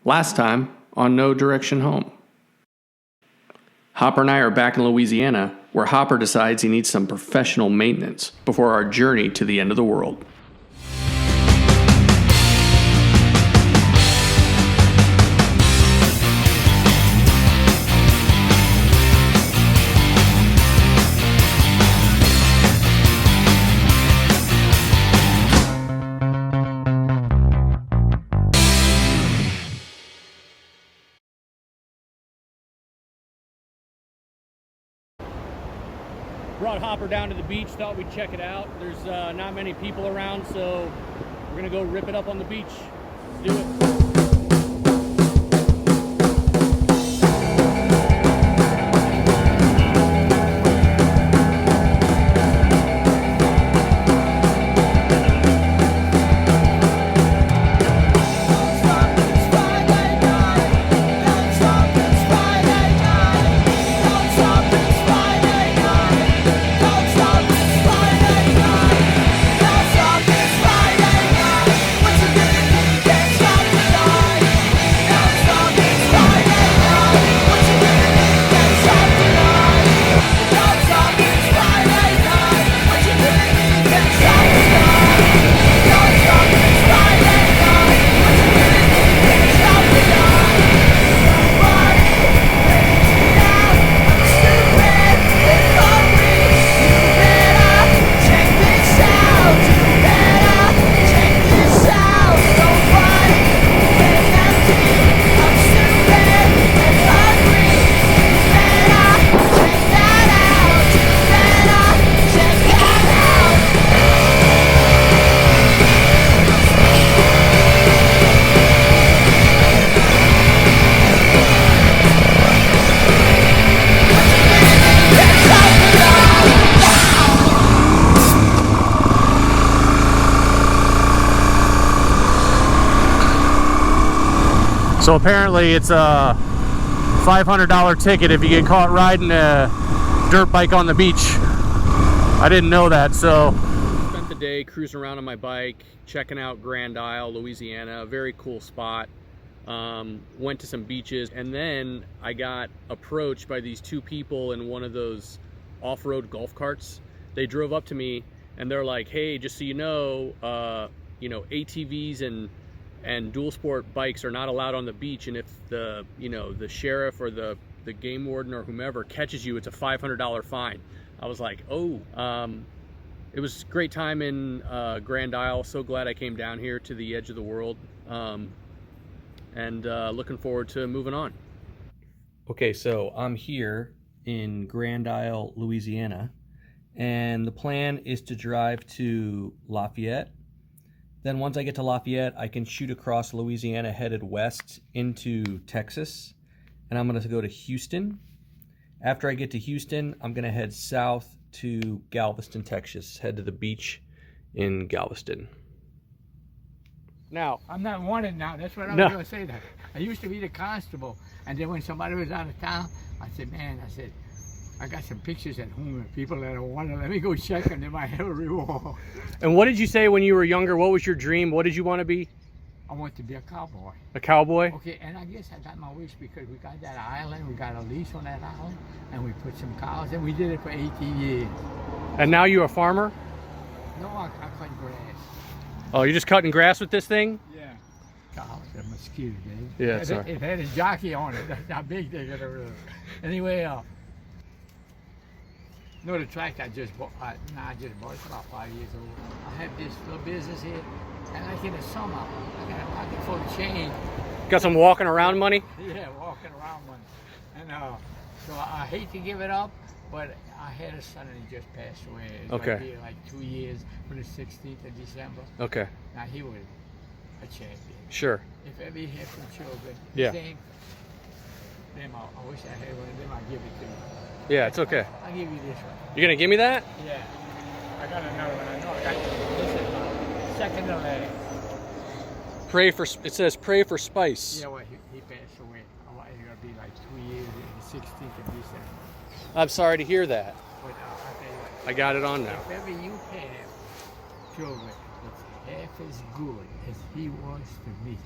Last time on No Direction Home. Hopper and I are back in Louisiana, where Hopper decides he needs some professional maintenance before our journey to the end of the world. Brought Hopper down to the beach, thought we'd check it out. There's not many people around, so we're gonna go rip it up on the beach. Let's do it. So apparently it's a $500 ticket if you get caught riding a dirt bike on the beach. I didn't know that, so. Spent the day cruising around on my bike, checking out Grand Isle, Louisiana, a very cool spot. Went to some beaches, and then I got approached by these two people in one of those off-road golf carts. They drove up to me and they're like, hey, just so you know, ATVs and dual sport bikes are not allowed on the beach, and if the the sheriff or the game warden or whomever catches you, it's a $500 fine. I was like, oh. It was a great time in Grand Isle. So glad I came down here to the edge of the world, and looking forward to moving on. Okay, so I'm here in Grand Isle, Louisiana, and the plan is to drive to Lafayette. Then once I get to Lafayette, I can shoot across Louisiana headed west into Texas, and I'm gonna go to Houston. After I get to Houston, I'm gonna head south to Galveston, Texas, head to the beach in Galveston. Now, I'm not wanted now, that's what I was gonna say that. I used to be the constable, and then when somebody was out of town, I said, I got some pictures at home of people that I wanted. Let me go check them. They might have a reward. And what did you say when you were younger? What was your dream? What did you want to be? I want to be a cowboy. A cowboy? Okay, and I guess I got my wish because we got that island. We got a lease on that island, and we put some cows, and we did it for 18 years. And now you're a farmer? No, I cut grass. Oh, you're just cutting grass with this thing? Yeah. Cows, a mosquito, Dave. Yeah, it's it had a jockey on it. That's how big they got over there. Anyway, no, the tractor I just bought. I just bought it about 5 years old. I have this little business here, and like in the summer, I got a pocket full of change. Got some walking around money? Yeah, walking around money. And so I hate to give it up, but I had a son and he just passed away. It's okay. Be like 2 years for the 16th of December. Okay. Now he was a champion. Sure. If ever he had some children, yeah. Them, I wish I had one of them. I'll give it to you. Yeah, it's okay. I'll give you this one. You're gonna give me that? Yeah. I got another one. I know I got this is second to last. Pray for, it says pray for Spice. Yeah, well, he passed away. It's gonna be like 2 years in the 16th of December. I'm sorry to hear that. But I'll tell you what. I got it on now. If ever you have children that's half as good as he was to me,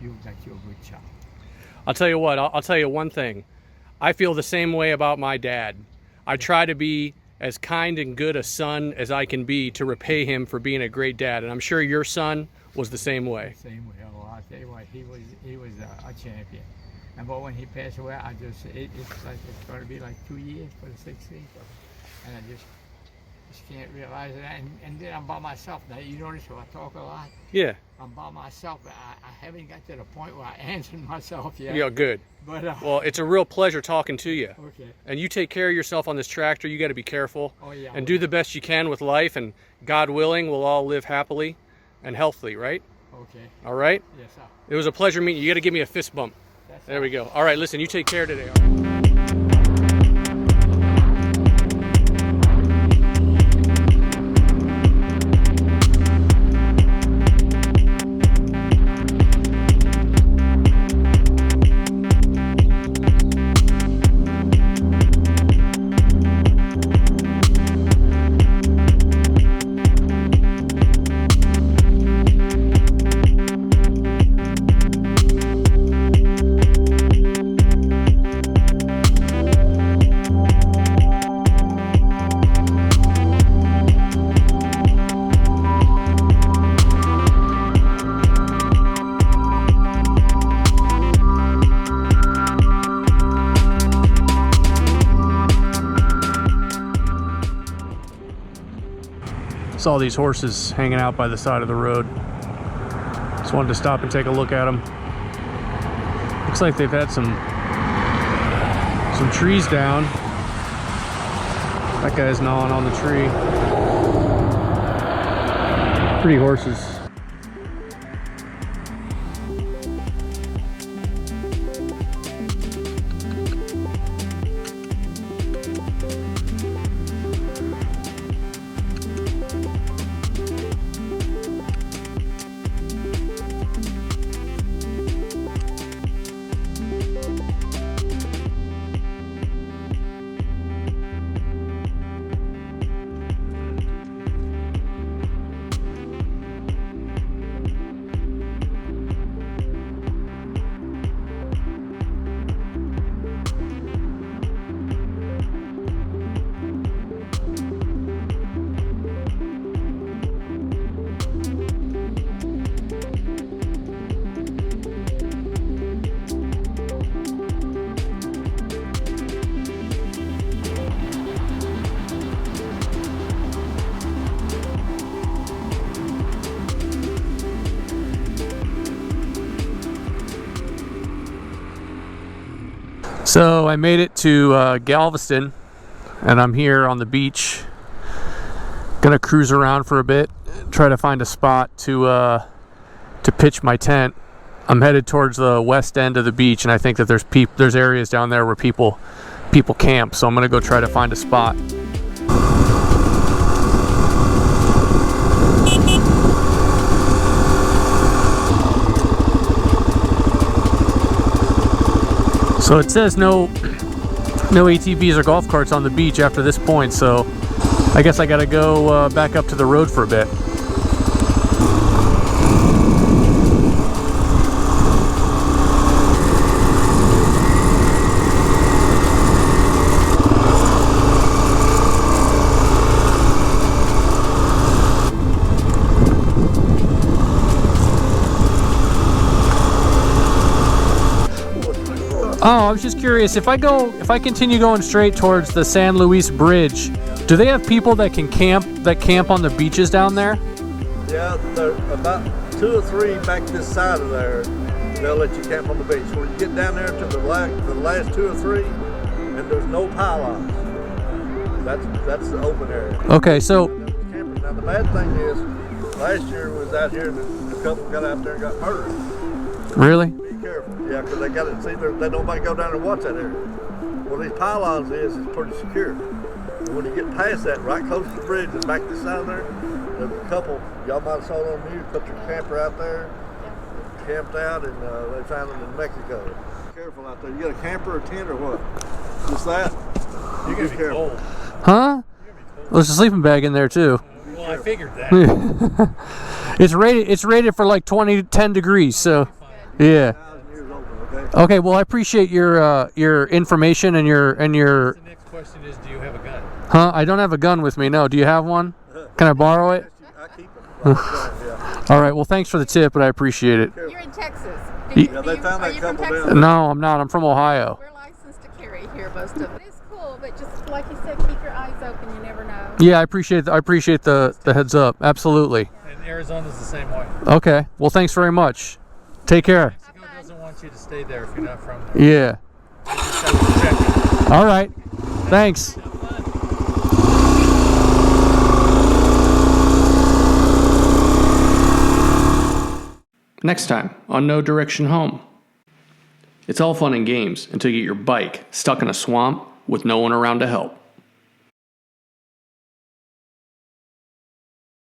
you got your good child. I'll tell you what, I'll tell you one thing. I feel the same way about my dad. I try to be as kind and good a son as I can be to repay him for being a great dad. And I'm sure your son was the same way. Same way. Oh, I'll tell you what, he was a champion. And but when he passed away, it's going to be like 2 years for the 16th of it. And I just can't realize it. And then I'm by myself now. You notice how I talk a lot? Yeah. I'm by myself. I haven't got to the point where I answered myself yet. Yeah, good. But well, it's a real pleasure talking to you. Okay. And you take care of yourself on this tractor. You got to be careful. Oh, yeah. And do the best you can with life. And God willing, we'll all live happily and healthily, right? Okay. All right? Yes, sir. It was a pleasure meeting you. You got to give me a fist bump. There we go. All right, listen, you take care today. Saw these horses hanging out by the side of the road. Just wanted to stop and take a look at them. Looks like they've had some trees down. That guy's gnawing on the tree. Pretty horses. So I made it to Galveston, and I'm here on the beach. Gonna cruise around for a bit, try to find a spot to pitch my tent. I'm headed towards the west end of the beach, and I think that there's areas down there where people camp. So I'm gonna go try to find a spot. So it says no ATVs or golf carts on the beach after this point, so I guess I gotta go back up to the road for a bit. Oh, I was just curious, if I continue going straight towards the San Luis Bridge, do they have people that can camp on the beaches down there? Yeah, there are about 2 or 3 back this side of there. They'll let you camp on the beach. When you get down there to the last 2 or 3, and there's no pylons. That's the open area. Okay, so Now the bad thing is, last year was out here, and a couple got out there and got murdered. really? Be careful, yeah, because they got to see they nobody go down and watch that area. Well, these pylons is pretty secure. And when you get past that, right close to the bridge and back this side there, there's a couple. Y'all might have saw it on news. Put your camper out there, camped out, and they found them in Mexico. Be careful out there. You got a camper or tent or what? Just that. You get careful. Cold. Huh? There's a sleeping bag in there too. Well, I figured that. It's rated for like 10 degrees, so Yeah. 1,000 years old, okay? Okay. Well, I appreciate your information and your. The next question is, do you have a gun? Huh? I don't have a gun with me. No. Do you have one? Can I borrow it? I keep it. Yeah. All right. Well, thanks for the tip, but I appreciate it. You're in Texas. Yeah, they found are that you from couple Texas? down. No, I'm not. I'm from Ohio. We're licensed to carry here, most of it. It's cool, but just like you said, keep your eyes open. You never know. Yeah, I appreciate the heads up. Absolutely. And Arizona's the same way. Okay. Well, thanks very much. Take care. Mexico doesn't want you to stay there if you're not from there. Yeah. They just have to check it. All right. Thanks. Have fun. Next time on No Direction Home. It's all fun and games until you get your bike stuck in a swamp with no one around to help.